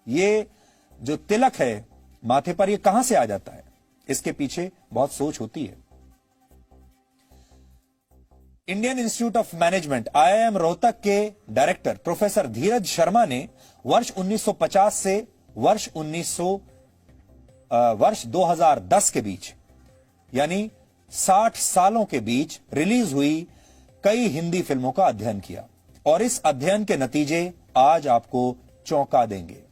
ये जो तिलक है माथे पर, ये कहां से आ जाता है? इसके पीछे बहुत सोच होती है। Indian institute of management IIM Rohtak के डायरेक्टर प्रोफेसर धीरज शर्मा ने वर्ष 1950 से वर्ष 2010 के बीच, यानी 60 सालों के बीच रिलीज हुई कई हिंदी फिल्मों का अध्ययन किया और इस अध्ययन के नतीजे आज आपको चौंका देंगे।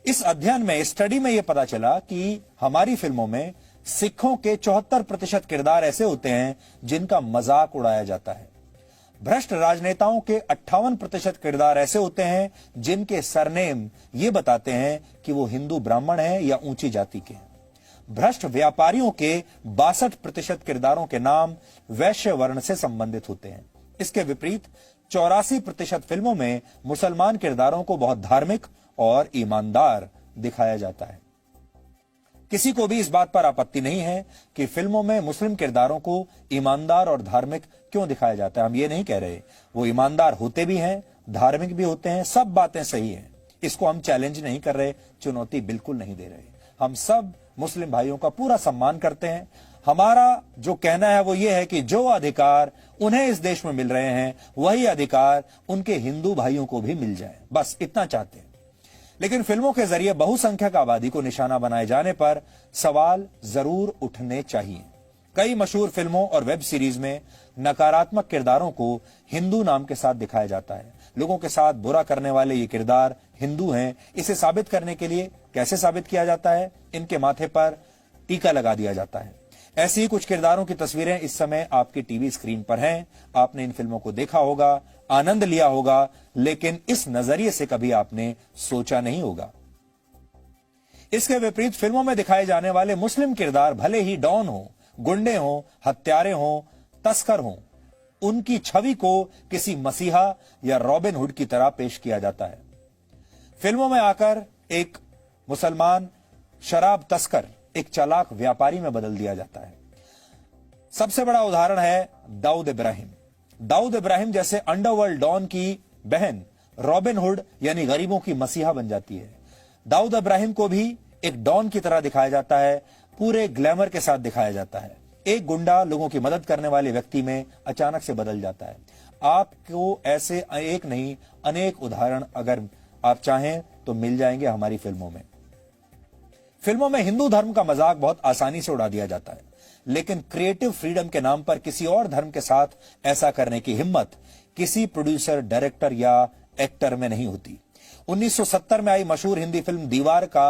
इस अध्ययन में, स्टडी में यह पता चला कि हमारी फिल्मों में सिखों के 74% किरदार ऐसे होते हैं जिनका मजाक उड़ाया जाता है। भ्रष्ट राजनेताओं के 58% किरदार ऐसे होते हैं जिनके सरनेम ये बताते हैं कि वो हिंदू ब्राह्मण हैं या ऊंची जाति के हैं। भ्रष्ट व्यापारियों के 62% किरदारों के नाम वैश्य वर्ण से संबंधित होते हैं। इसके विपरीत 84% फिल्मों में मुसलमान किरदारों को बहुत धार्मिक और ईमानदार दिखाया जाता है। किसी को भी इस बात पर आपत्ति नहीं है कि फिल्मों में मुस्लिम किरदारों को ईमानदार और धार्मिक क्यों दिखाया जाता है। हम ये नहीं कह रहे, वो ईमानदार होते भी हैं, धार्मिक भी होते हैं, सब बातें सही हैं। इसको हम चैलेंज नहीं कर रहे, चुनौती बिल्कुल नहीं दे रहे। हम सब मुस्लिम भाइयों का पूरा सम्मान करते हैं। हमारा जो कहना है वो ये है कि जो अधिकार उन्हें इस देश में मिल रहे हैं, वही अधिकार उनके हिंदू भाइयों को भी मिल जाए, बस इतना चाहते हैं। लेकिन फिल्मों के जरिए बहुसंख्यक आबादी को निशाना बनाए जाने पर सवाल जरूर उठने चाहिए। कई मशहूर फिल्मों और वेब सीरीज में नकारात्मक किरदारों को हिंदू नाम के साथ दिखाया जाता है। लोगों के साथ बुरा करने वाले ये किरदार हिंदू हैं। इसे साबित करने के लिए कैसे साबित किया जाता है? इनके माथे पर टीका लगा दिया जाता है। ऐसी ही कुछ किरदारों की तस्वीरें इस समय आपकी टीवी स्क्रीन पर हैं। आपने इन फिल्मों को देखा होगा, आनंद लिया होगा, लेकिन इस नजरिए से कभी आपने सोचा नहीं होगा। इसके विपरीत फिल्मों में दिखाए जाने वाले मुस्लिम किरदार भले ही डॉन हो, गुंडे हो, हत्यारे हो, तस्कर हो, उनकी छवि को किसी मसीहा या रॉबिन हुड की तरह पेश किया जाता है। फिल्मों में आकर एक मुसलमान शराब तस्कर एक चालाक व्यापारी में बदल दिया जाता है। सबसे बड़ा उदाहरण है दाऊद इब्राहिम। दाऊद इब्राहिम जैसे अंडरवर्ल्ड डॉन की बहन रॉबिन हुड यानी गरीबों की मसीहा बन जाती है। दाऊद इब्राहिम को भी एक डॉन की तरह दिखाया जाता है, पूरे ग्लैमर के साथ दिखाया जाता है। एक गुंडा लोगों की मदद करने वाले व्यक्ति में अचानक से बदल जाता है। आपको ऐसे एक नहीं अनेक उदाहरण अगर आप चाहें तो मिल जाएंगे हमारी फिल्मों में। फिल्मों में हिंदू धर्म का मजाक बहुत आसानी से उड़ा दिया जाता है, लेकिन क्रिएटिव फ्रीडम के नाम पर किसी और धर्म के साथ ऐसा करने की हिम्मत किसी प्रोड्यूसर, डायरेक्टर या एक्टर में नहीं होती। 1970 में आई मशहूर हिंदी फिल्म दीवार का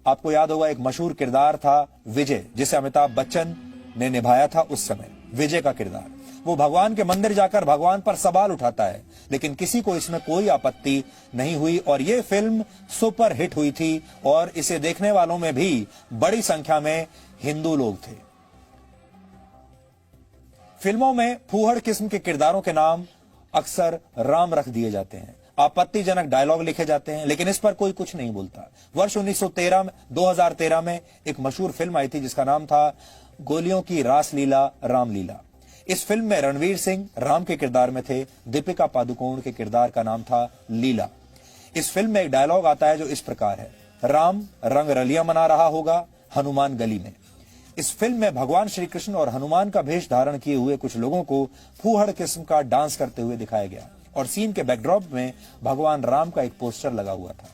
आपको याद होगा, एक मशहूर किरदार था विजय, जिसे अमिताभ बच्चन ने निभाया था उस समय। विजय का किरदार, वो भगवान के मंदिर जाकर भगवान पर सवाल उठाता है, लेकिन किसी को इसमें कोई आपत्ति नहीं हुई और ये फिल्म सुपर हिट हुई थी और इसे देखने वालों में भी बड़ी संख्या में हिंदू लोग थे। फिल्मों में फूहड़ किस्म के किरदारों के नाम अक्सर राम रख दिए जाते हैं, आपत्तिजनक डायलॉग लिखे जाते हैं, लेकिन इस पर कोई कुछ नहीं बोलता। वर्ष 2013 में एक मशहूर फिल्म आई थी जिसका नाम था गोलियों की रासलीला रामलीला। इस फिल्म में रणवीर सिंह राम के किरदार में थे, दीपिका पादुकोण के किरदार का नाम था लीला। इस फिल्म में एक डायलॉग आता है जो इस प्रकार है, राम रंग रलियां मना रहा होगा हनुमान गली में। इस फिल्म में भगवान श्री कृष्ण और हनुमान का भेष धारण किए हुए कुछ लोगों को फूहड़ किस्म का डांस करते हुए दिखाया गया और सीन के बैकड्रॉप में भगवान राम का एक पोस्टर लगा हुआ था।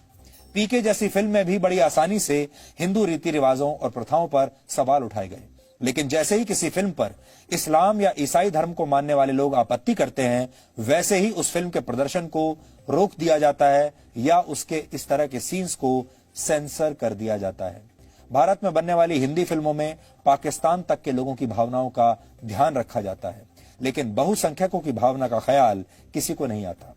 पीके जैसी फिल्म में भी बड़ी आसानी से हिंदू रीति रिवाजों और प्रथाओं पर सवाल उठाए गए, लेकिन जैसे ही किसी फिल्म पर इस्लाम या ईसाई धर्म को मानने वाले लोग आपत्ति करते हैं, वैसे ही उस फिल्म के प्रदर्शन को रोक दिया जाता है या उसके इस तरह के सीन्स को सेंसर कर दिया जाता है। भारत में बनने वाली हिंदी फिल्मों में पाकिस्तान तक के लोगों की भावनाओं का ध्यान रखा जाता है, लेकिन बहुसंख्यकों की भावना का ख्याल किसी को नहीं आता।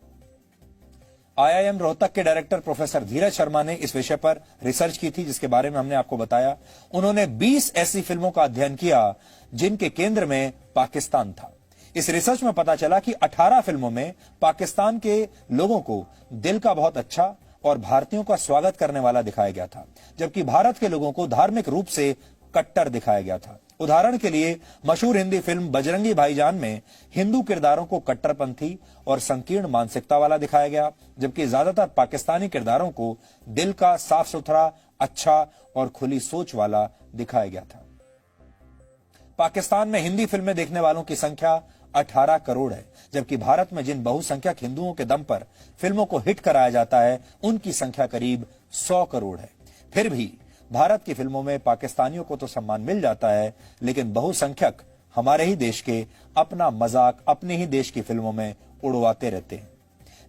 IIM रोहतक के डायरेक्टर प्रोफेसर धीरज शर्मा ने इस विषय पर रिसर्च की थी, जिसके बारे में हमने आपको बताया। उन्होंने 20 ऐसी फिल्मों का अध्ययन किया जिनके केंद्र में पाकिस्तान था। इस रिसर्च में पता चला कि 18 फिल्मों में पाकिस्तान के लोगों को दिल का बहुत अच्छा और भारतीयों का स्वागत करने वाला दिखाया गया था, जबकि भारत के लोगों को धार्मिक रूप से कट्टर दिखाया गया था। उदाहरण के लिए मशहूर हिंदी फिल्म बजरंगी भाईजान में हिंदू किरदारों को कट्टरपंथी और संकीर्ण मानसिकता वाला दिखाया गया, जबकि ज्यादातर पाकिस्तानी किरदारों को दिल का साफ सुथरा, अच्छा और खुली सोच वाला दिखाया गया था। पाकिस्तान में हिंदी फिल्में देखने वालों की संख्या 18 करोड़ है, जबकि भारत में जिन बहुसंख्यक हिंदुओं के दम पर फिल्मों को हिट कराया जाता है उनकी संख्या करीब 100 करोड़ है। फिर भी भारत की फिल्मों में पाकिस्तानियों को तो सम्मान मिल जाता है, लेकिन बहुसंख्यक हमारे ही देश के अपना मजाक अपने ही देश की फिल्मों में उड़वाते रहते हैं।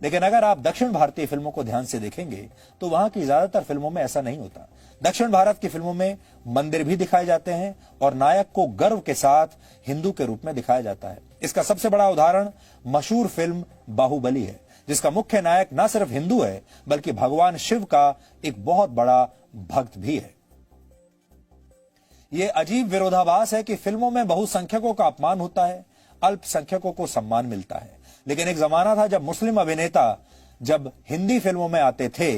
लेकिन अगर आप दक्षिण भारतीय फिल्मों को ध्यान से देखेंगे तो वहां की ज्यादातर फिल्मों में ऐसा नहीं होता। दक्षिण भारत की फिल्मों में मंदिर भी दिखाए जाते हैं और नायक को गर्व के साथ हिंदू के रूप में दिखाया जाता है। इसका सबसे बड़ा उदाहरण मशहूर फिल्म बाहुबली है, जिसका मुख्य नायक न सिर्फ हिंदू है बल्कि भगवान शिव का एक बहुत बड़ा भक्त भी है। यह अजीब विरोधाभास है कि फिल्मों में बहुसंख्यकों का अपमान होता है, अल्पसंख्यकों को सम्मान मिलता है। लेकिन एक जमाना था जब मुस्लिम अभिनेता जब हिंदी फिल्मों में आते थे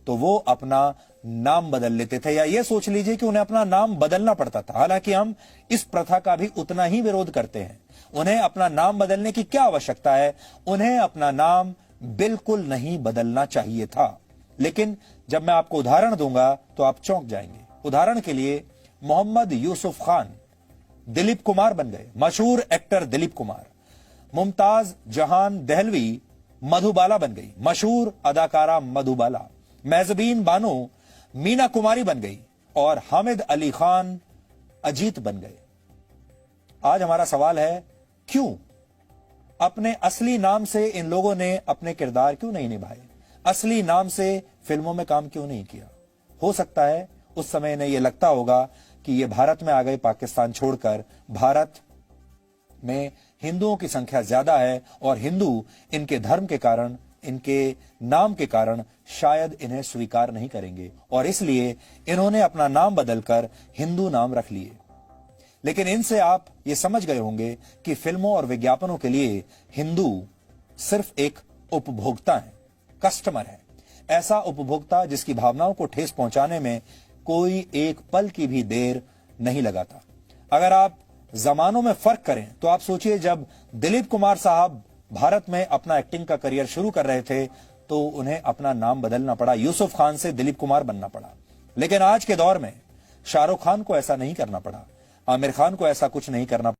तो वो अपना नाम बदल लेते थे, या ये सोच लीजिए कि उन्हें अपना नाम बदलना पड़ता था। हालांकि हम इस प्रथा का भी उतना ही विरोध करते हैं। उन्हें अपना नाम बदलने की क्या आवश्यकता है? उन्हें अपना नाम बिल्कुल नहीं बदलना चाहिए था। लेकिन जब मैं आपको उदाहरण दूंगा तो आप चौंक जाएंगे। उदाहरण के लिए मोहम्मद यूसुफ खान दिलीप कुमार बन गए। मशहूर एक्टर दिलीप कुमार। मुमताज जहान दहलवी मधुबाला बन गई। मशहूर अदाकारा मधुबाला। मेजबीन बानो मीना कुमारी बन गई और हामिद अली खान अजीत बन गए। आज हमारा सवाल है, क्यों? अपने असली नाम से इन लोगों ने अपने किरदार क्यों नहीं निभाए? असली नाम से फिल्मों में काम क्यों नहीं किया? हो सकता है उस समय इन्हें यह लगता होगा कि ये भारत में आ गए पाकिस्तान छोड़कर। भारत में हिंदुओं की संख्या ज्यादा है और हिंदू इनके धर्म के कारण, इनके नाम के कारण शायद इन्हें स्वीकार नहीं करेंगे और इसलिए इन्होंने अपना नाम बदलकर हिंदू नाम रख लिए। लेकिन इनसे आप ये समझ गए होंगे कि फिल्मों और विज्ञापनों के लिए हिंदू सिर्फ एक उपभोक्ता है, कस्टमर है। ऐसा उपभोक्ता जिसकी भावनाओं को ठेस पहुंचाने में कोई एक पल की भी देर नहीं लगाता। अगर आप जमानों में फर्क करें तो आप सोचिए, जब दिलीप कुमार साहब भारत में अपना एक्टिंग का करियर शुरू कर रहे थे तो उन्हें अपना नाम बदलना पड़ा, यूसुफ खान से दिलीप कुमार बनना पड़ा। लेकिन आज के दौर में शाहरुख खान को ऐसा नहीं करना पड़ा, आमिर खान को ऐसा कुछ नहीं करना